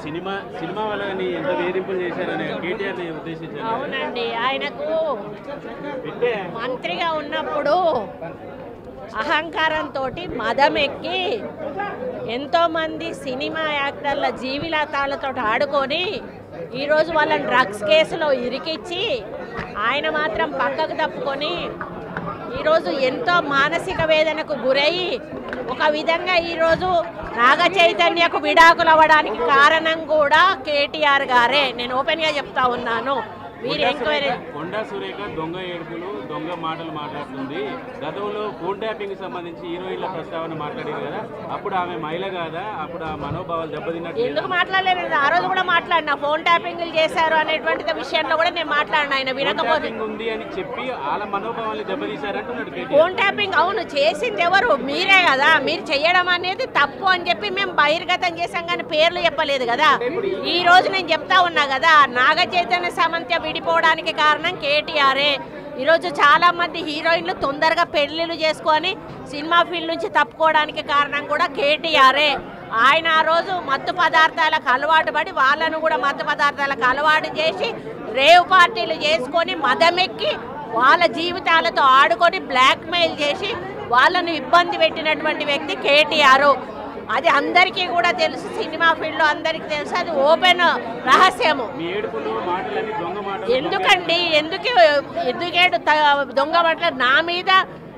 Cinema వాళ్ళని ఎంత వేధింపులు చేశారని కేటీఆర్ ఉద్దేశించారు. అవునండి, ఆయనకు మంత్రిగా ఉన్నప్పుడు అహంకారంతో మదం ఎక్కి ఎంతోమంది సినిమా యాక్టర్ల జీవితాలతో ఆడుకొని ఈరోజు వాళ్ళని డ్రగ్స్ కేసులో ఇరికిచ్చి ఆయన మాత్రం పక్కకు తప్పుకొని ఈరోజు ఎంతో మానసిక వేదనకు గురయ్యి ఒక విధంగా ఈరోజు నాగ చైతన్యకు విడాకులు అవ్వడానికి కారణం కూడా కేటీఆర్ గారే. నేను ఓపెన్గా చెప్తా ఉన్నాను. మీరు ఎంక్వైరీ కొండా సురేఖ దొంగ ఏడుపులు దొంగ మాటలు మాట్లాడుతుంది. గతంలో ఫోన్ ట్యాపింగ్ సంబంధించి హీరోయిన్ల ప్రస్తావన మాట్లాడారు కదా, అప్పుడు ఆమె మహిళ కాదా? అప్పుడు ఆ మనోభావాలు దెబ్బతిన్నట్టు ఎందుకు మాట్లాడలేదు? ఆ రోజు కూడా మాట్లాడినా ఫోన్ ట్యాపింగ్లు చేశారు అనేటువంటి విషయంలో కూడా నేను మాట్లాడినా. ఆయన వినకపోతే ఉంది అని చెప్పి వాళ్ళ మనోభావాలు దెబ్బతీశారంటున్నాడు. ఫోన్ ట్యాపింగ్ అవును చేసింది ఎవరు? మీరే కదా. మీరు చేయడం అనేది తప్పు అని చెప్పి మేము బహిర్గతం చేశాం కానీ పేర్లు చెప్పలేదు కదా. ఈ రోజు నేను చెప్తా ఉన్నా కదా, నాగ చైతన్య సమంత విడిపోవడానికి కారణం కేటీఆరే. ఈరోజు చాలా మంది హీరోయిన్లు తొందరగా పెళ్లిళ్ళు చేసుకొని సినిమా ఫీల్డ్ నుంచి తప్పుకోవడానికి కారణం కూడా కేటీఆరే. ఆయన ఆ రోజు మత్తు పదార్థాలకు అలవాటు పడి వాళ్ళను కూడా మత్తు పదార్థాలకు అలవాటు చేసి రేవ్ పార్టీలు చేసుకొని మదమెక్కి వాళ్ళ జీవితాలతో ఆడుకొని బ్లాక్మెయిల్ చేసి వాళ్ళను ఇబ్బంది పెట్టినటువంటి వ్యక్తి కేటీఆర్. అది అందరికీ కూడా తెలుసు, సినిమా ఫీల్డ్లో అందరికీ తెలుసు, అది ఓపెన్ రహస్యము. ఎందుకండి ఎందుకేడు దొంగ మాటలు నా మీద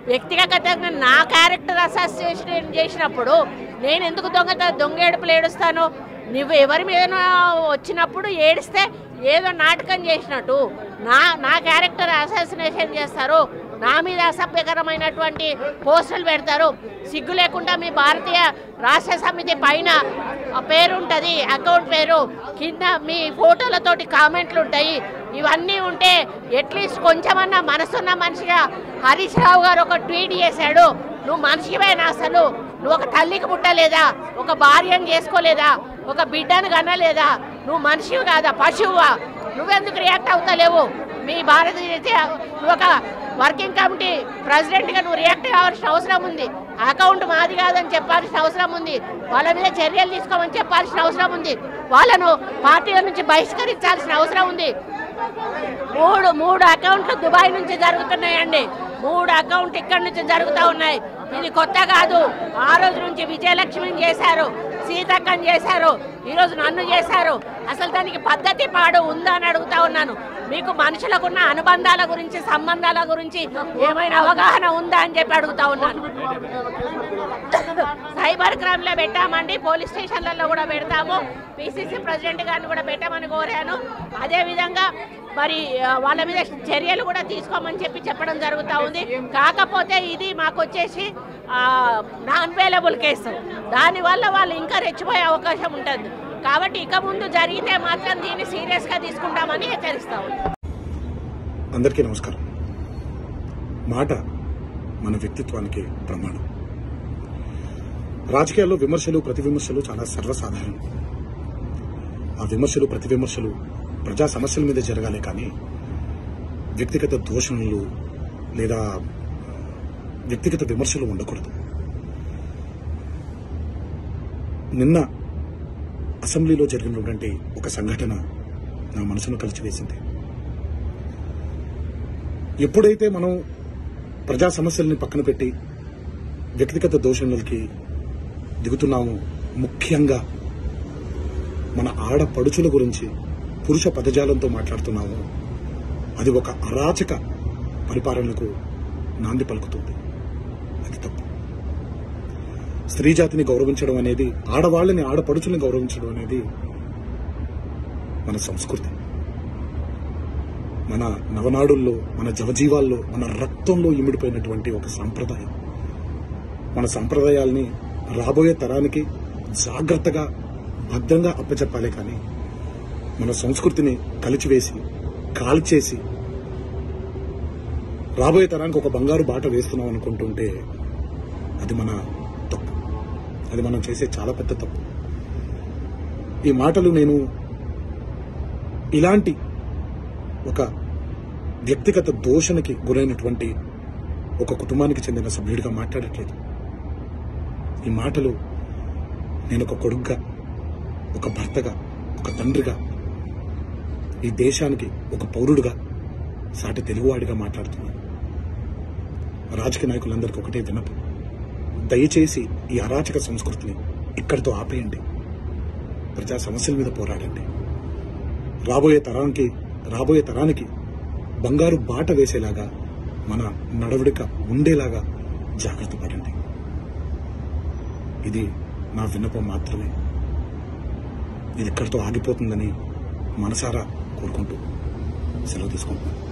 వ్యక్తిగతంగా నా క్యారెక్టర్ అసోసియేషన్ చేసినప్పుడు నేను ఎందుకు దొంగ ఏడుపులు ఏడుస్తాను? నువ్వు ఎవరి మీద వచ్చినప్పుడు ఏడిస్తే ఏదో నాటకం చేసినట్టు నా క్యారెక్టర్ అసాసినేషన్ చేస్తారు, నా మీద అసభ్యకరమైనటువంటి పోస్టులు పెడతారు. సిగ్గు లేకుండా మీ భారతీయ రాష్ట్ర సమితి పైన పేరు ఉంటుంది, అకౌంట్ పేరు, కింద మీ ఫోటోలతోటి కామెంట్లు ఉంటాయి. ఇవన్నీ ఉంటే అట్లీస్ట్ కొంచెమన్నా మనసున్న మనిషిగా హరీష్ రావు గారు ఒక ట్వీట్ చేశాడు, నువ్వు మనిషివేనా? అసలు నువ్వు ఒక తల్లికి పుట్టలేదా? ఒక భార్యను చేసుకోలేదా? ఒక బిడ్డను కనలేదా? నువ్వు మనిషివి కాదా? పశువువా? నువ్వెందుకు రియాక్ట్ అవుతలేవు? మీ భారతీయ నువ్వు ఒక వర్కింగ్ కమిటీ ప్రెసిడెంట్గా నువ్వు రియాక్ట్ కావాల్సిన అవసరం ఉంది. అకౌంట్ మాది కాదని చెప్పాల్సిన అవసరం ఉంది. వాళ్ళ మీద చర్యలు తీసుకోమని చెప్పాల్సిన అవసరం ఉంది. వాళ్ళను పార్టీల నుంచి బహిష్కరించాల్సిన అవసరం ఉంది. మూడు అకౌంట్లు దుబాయ్ నుంచి జరుగుతున్నాయండి. 3 అకౌంట్ ఇక్కడి నుంచి జరుగుతూ ఉన్నాయి. ఇది కొత్త కాదు. ఆ రోజు నుంచి విజయలక్ష్మిని చేశారు, సీతక్కని చేశారు, ఈరోజు నన్ను చేశారు. అసలు దానికి పద్ధతి పాడు ఉందా అని అడుగుతా ఉన్నాను. మీకు మనుషులకున్న అనుబంధాల గురించి, సంబంధాల గురించి ఏమైనా అవగాహన ఉందా అని చెప్పి అడుగుతా ఉన్నాను. సైబర్ క్రైమ్లో పెట్టామండి, పోలీస్ స్టేషన్లలో కూడా పెడతాము. పిసిసి ప్రెసిడెంట్ గారిని కూడా పెట్టామని కోరాను. అదేవిధంగా మరి వాళ్ళ మీద చర్యలు కూడా తీసుకోమని చెప్పడం జరుగుతూ ఉంది. కాకపోతే ఇది మాకు వచ్చేసి నాన్ అవైలబుల్ కేసు, దానివల్ల వాళ్ళు ఇంకా రెచ్చిపోయే అవకాశం ఉంటుంది. కాబట్టి ఇక ముందు జరిగితే మాత్రం దీన్ని సీరియస్గా తీసుకుంటామని హెచ్చరిస్తా ఉన్నాం. అందరికీ నమస్కారం. మాట మన వ్యక్తిత్వానికి ప్రమాణం. రాజకీయాల్లో విమర్శలు ప్రతి విమర్శలు చాలా సర్వసాధారణం. ఆ విమర్శలు ప్రతి విమర్శలు ప్రజా సమస్యల మీద జరగాలి కానీ వ్యక్తిగత దూషణలు లేదా వ్యక్తిగత విమర్శలు ఉండకూడదు. నిన్న అసెంబ్లీలో జరిగినటువంటి ఒక సంఘటన నా మనసును కలిచివేసింది. ఎప్పుడైతే మనం ప్రజా సమస్యల్ని పక్కన పెట్టి వ్యక్తిగత దూషణలకి దిగుతున్నామో, ముఖ్యంగా మన ఆడపడుచుల గురించి పురుష పదజాలంతో మాట్లాడుతున్నాము, అది ఒక అరాచక పరిపాలనకు నాంది పలుకుతుంది. అది తప్పు. స్త్రీ జాతిని గౌరవించడం అనేది, ఆడవాళ్ళని ఆడపడుచుల్ని గౌరవించడం అనేది మన సంస్కృతి. మన నవనాడుల్లో, మన జవజీవాల్లో, మన రక్తంలో ఇమిడిపోయినటువంటి ఒక సాంప్రదాయం. మన సంప్రదాయాల్ని రాబోయే తరానికి జాగ్రత్తగా భద్రంగా అప్పచెప్పాలి కానీ మన సంస్కృతిని కలిచివేసి కాల్చేసి రాబోయే తరానికి ఒక బంగారు బాట వేస్తున్నాం అనుకుంటుంటే అది మన తప్పు. అది మనం చేసే చాలా పెద్ద తప్పు. ఈ మాటలు నేను ఇలాంటి ఒక వ్యక్తిగత దూషణకి గురైనటువంటి ఒక కుటుంబానికి చెందిన సభ్యుడిగా మాట్లాడట్లేదు. ఈ మాటలు నేను ఒక కొడుగ్గా, ఒక భర్తగా, ఒక తండ్రిగా, ఈ దేశానికి ఒక పౌరుడుగా, సాటి తెలుగువాడిగా మాట్లాడుతున్నాను. రాజకీయ నాయకులందరికీ ఒకటే విన్నపం, దయచేసి ఈ అరాచక సంస్కృతిని ఇక్కడితో ఆపేయండి. ప్రజా సమస్యల మీద పోరాడండి. రాబోయే తరానికి బంగారు బాట వేసేలాగా మన నడవడిక ఉండేలాగా జాగ్రత్త పడండి. ఇది నా విన్నపం మాత్రమే. ఇది ఇక్కడితో ఆగిపోతుందని మనసారా కోరుకుంటూ సెలవు తీసుకుంటున్నాను.